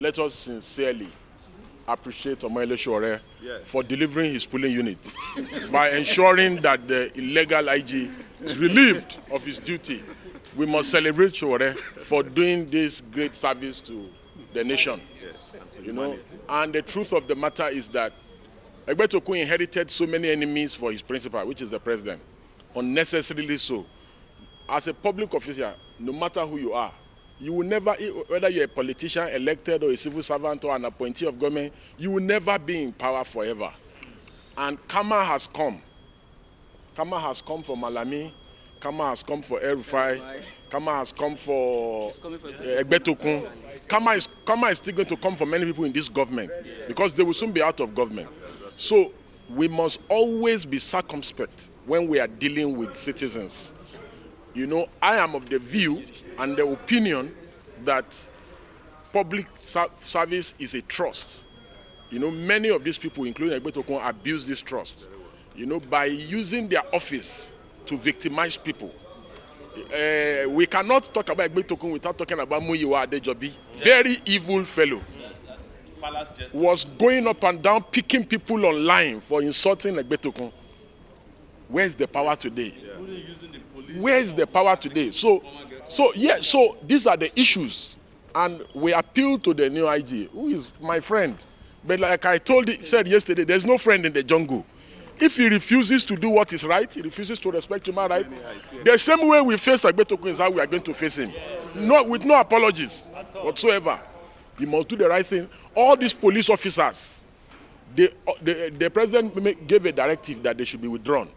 Let us sincerely appreciate Omoyele Sowore for delivering his polling unit by ensuring that the illegal IG is relieved of his duty. We must celebrate Sowore for doing this great service to the nation. And the truth of the matter is that Egbetokun inherited so many enemies for his principal, which is the president, unnecessarily so. As a public official, no matter who you are, you will never, whether you're a politician, elected, or a civil servant, or an appointee of government, you will never be in power forever. And karma has come. Karma has come for Malami. Karma has come for El-Rufai. Karma has come for Egbetokun. Karma is still going to come for many people in this government because they will soon be out of government. So we must always be circumspect when we are dealing with citizens. I am of the view and the opinion that public service is a trust. Many of these people, including Egbetokun, abuse this trust, by using their office to victimize people. We cannot talk about Egbetokun without talking about Muyiwa Adejobi. Very evil fellow. Was going up and down, picking people online for insulting Egbetokun. Where's the power today? Where is the power today? So these are the issues, and we appeal to the new IG, who is my friend. But like I said yesterday, there's no friend in the jungle. If he refuses to do what is right, he refuses to respect human rights, the same way we face Egbetokun is how we are going to face him. With no apologies whatsoever. He must do the right thing. All these police officers, the president gave a directive that they should be withdrawn.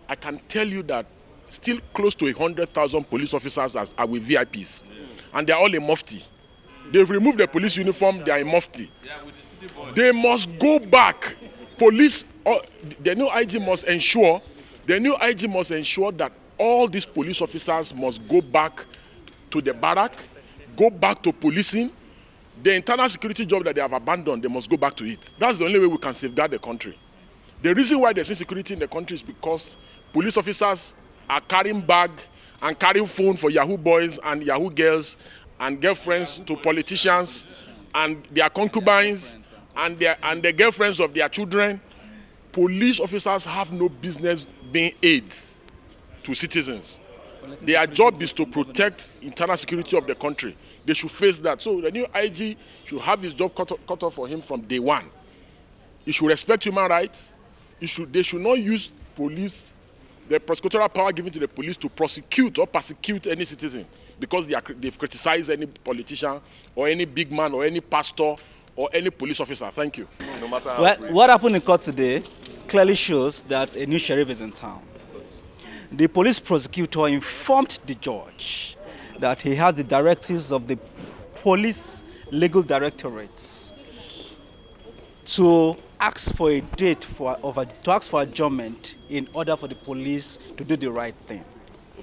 I can tell you that still close to 100,000 police officers are with VIPs. And they are all in mufti. They've removed the police uniform, they are in mufti. They must go back. The new IG must ensure that all these police officers must go back to the barrack, go back to policing. The internal security job that they have abandoned, they must go back to it. That's the only way we can safeguard the country. The reason why there's insecurity in the country is because police officers are carrying bag and carrying phone for Yahoo boys and Yahoo girls and girlfriends to politicians and their concubines and the girlfriends of their children. Police officers have no business being aides to citizens. Their job is to protect internal security of the country. They should face that. So the new IG should have his job cut off for him from day one. He should respect human rights. They should not use the prosecutorial power given to the police to prosecute or persecute any citizen because they've criticized any politician or any big man or any pastor or any police officer. Thank you. No matter how what happened in court today clearly shows that a new sheriff is in town. The police prosecutor informed the judge that he has the directives of the police legal directorates to ask for a date to ask for adjournment in order for the police to do the right thing.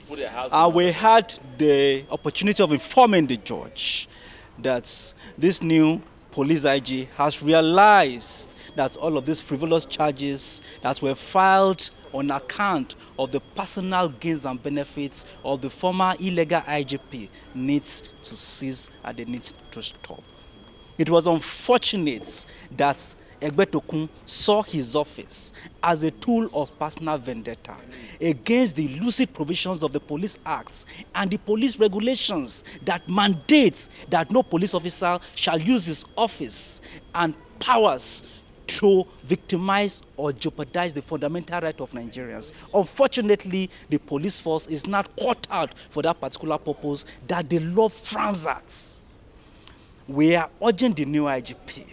We had the opportunity of informing the judge that this new police IG has realized that all of these frivolous charges that were filed on account of the personal gains and benefits of the former illegal IGP needs to cease and they need to stop. It was unfortunate that Egbetokun saw his office as a tool of personal vendetta against the lucid provisions of the Police Act and the police regulations that mandates that no police officer shall use his office and powers to victimize or jeopardize the fundamental right of Nigerians. Unfortunately, the police force is not caught out for that particular purpose that the law frowns at. We are urging the new IGP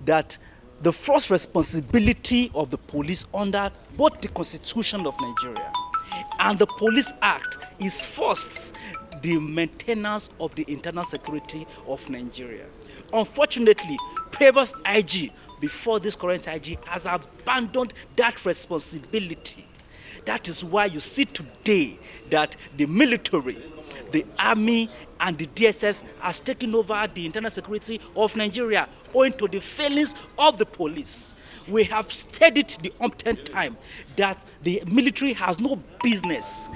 that the first responsibility of the police under both the Constitution of Nigeria and the Police Act is first the maintenance of the internal security of Nigeria. Unfortunately, previous IG before this current IG has abandoned that responsibility. That is why you see today that the military, the army, and the DSS has taken over the internal security of Nigeria owing to the failings of the police. We have stated the umpteenth time that the military has no business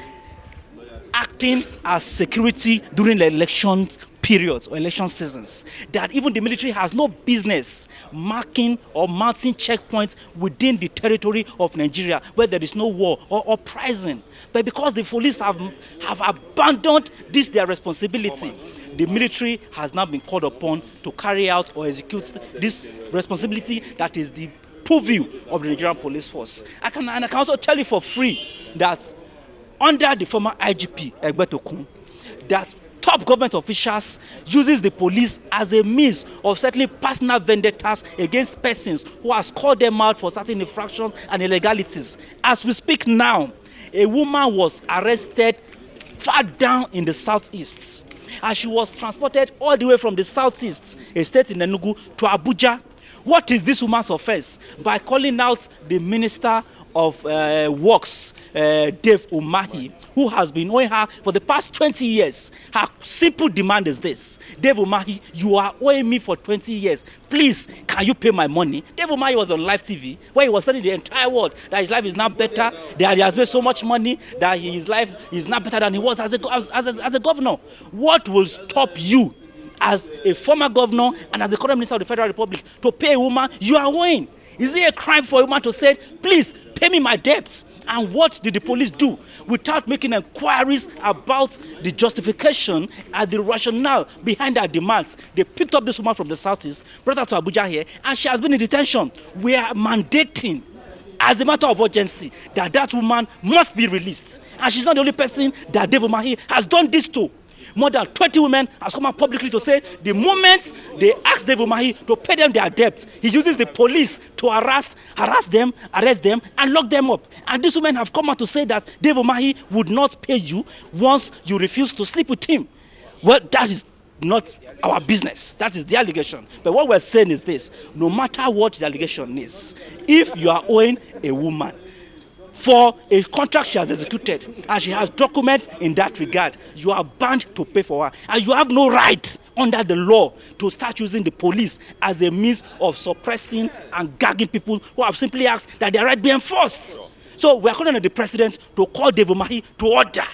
acting as security during the elections periods or election seasons that even the military has no business marking or mounting checkpoints within the territory of Nigeria where there is no war or uprising. But because the police have abandoned this their responsibility, the military has now been called upon to carry out or execute this responsibility that is the purview of the Nigerian police force. I can also tell you for free that under the former IGP, Egbetokun, that top government officials uses the police as a means of settling personal vendettas against persons who has called them out for certain infractions and illegalities. As we speak now, a woman was arrested far down in the southeast, and she was transported all the way from the southeast, a state in Enugu, to Abuja. What is this woman's offense? By calling out the Minister of Works, Dave Umahi, who has been owing her for the past 20 years. Her simple demand is this: Dave Umahi, you are owing me for 20 years. Please, can you pay my money? Dave Umahi was on live TV where he was telling the entire world that his life is now better, that he has made so much money, that his life is now better than he was as a governor. What will stop you as a former governor and as the current minister of the Federal Republic to pay a woman you are owing? Is it a crime for a woman to say, please pay me my debts? And what did the police do? Without making inquiries about the justification and the rationale behind their demands, they picked up this woman from the southeast, brought her to Abuja here, and she has been in detention. We are mandating, as a matter of urgency, that woman must be released. And she's not the only person that Dave Umahi has done this to. More than 20 women has come out publicly to say the moment they ask Dave Umahi to pay them their debts, he uses the police to harass them, arrest them, and lock them up. And these women have come out to say that Dave Umahi would not pay you once you refuse to sleep with him. Well, that is not our business. That is the allegation. But what we're saying is this: no matter what the allegation is, if you are owing a woman for a contract she has executed and she has documents in that regard, you are bound to pay for her, and you have no right under the law to start using the police as a means of suppressing and gagging people who have simply asked that their right be enforced. So we are calling on the president to call Dave Umahi to order,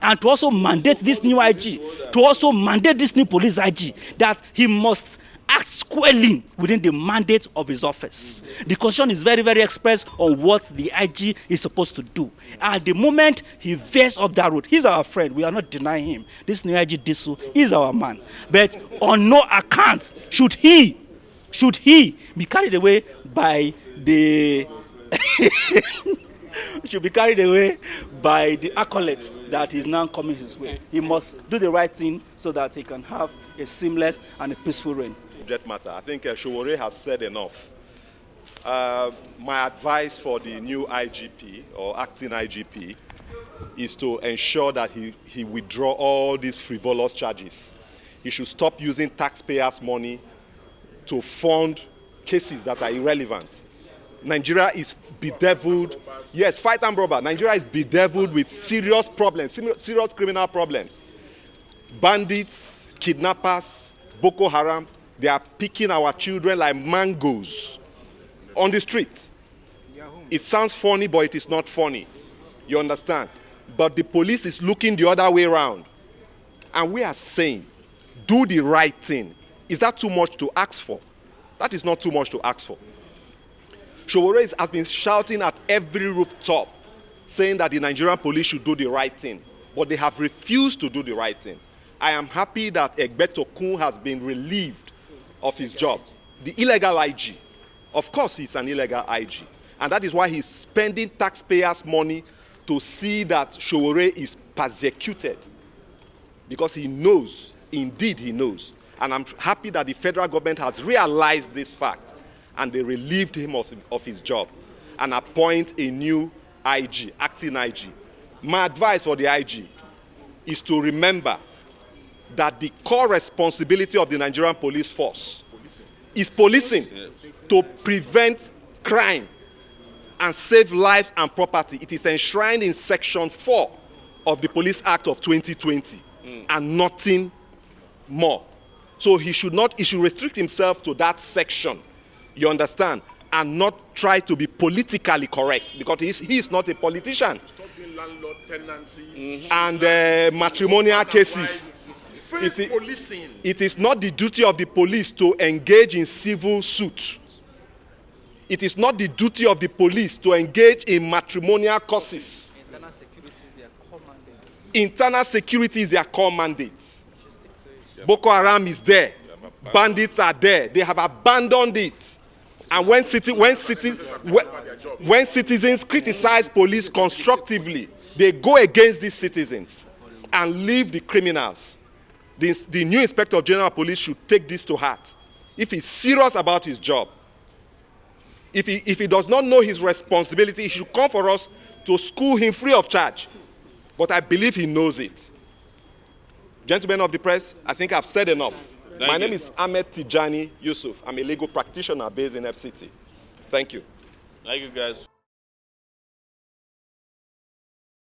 and to also mandate this new IG, to also mandate this new police IG, that he must act squarely within the mandate of his office. The constitution is very, very express on what the IG is supposed to do. And the moment he veers off that road, he's our friend. We are not denying him. This new IG Disu is our man. But on no account should he be carried away by the should be carried away by the accolades that is now coming his way. He must do the right thing so that he can have a seamless and a peaceful reign. Subject matter. I think Sowore has said enough. My advice for the new IGP or acting IGP is to ensure that he withdraw all these frivolous charges. He should stop using taxpayers' money to fund cases that are irrelevant. Nigeria is bedeviled. Yes, fight and robber. Nigeria is bedeviled with serious problems, serious criminal problems. Bandits, kidnappers, Boko Haram, they are picking our children like mangoes on the street. It sounds funny, but it is not funny. You understand? But the police is looking the other way around. And we are saying, do the right thing. Is that too much to ask for? That is not too much to ask for. Sowore has been shouting at every rooftop, saying that the Nigerian police should do the right thing. But they have refused to do the right thing. I am happy that Egbetokun has been relieved of his job. The illegal IG. Of course he's an illegal IG. And that is why he's spending taxpayers' money to see that Sowore is persecuted. Because he knows, indeed he knows. And I'm happy that the federal government has realized this fact and they relieved him of his job and appoint a new IG, acting IG. My advice for the IG is to remember that the core responsibility of the Nigerian police force is policing to prevent crime and save lives and property. It is enshrined in Section 4 of the Police Act of 2020 and nothing more. So he should restrict himself to that section, you understand, and not try to be politically correct, because he is not a politician. Stop doing landlord tenancy and matrimonial cases. it is not the duty of the police to engage in civil suit. It is not the duty of the police to engage in matrimonial causes. Internal security is their core mandate. Boko Haram is there. Bandits are there. They have abandoned it. And when citizens criticize police constructively, they go against these citizens and leave the criminals. The new Inspector General of Police should take this to heart. If he's serious about his job, if he does not know his responsibility, he should come for us to school him free of charge. But I believe he knows it. Gentlemen of the press, I think I've said enough. My name is Ahmed Tijani Yusuf. I'm a legal practitioner based in FCT. Thank you. Thank you, guys.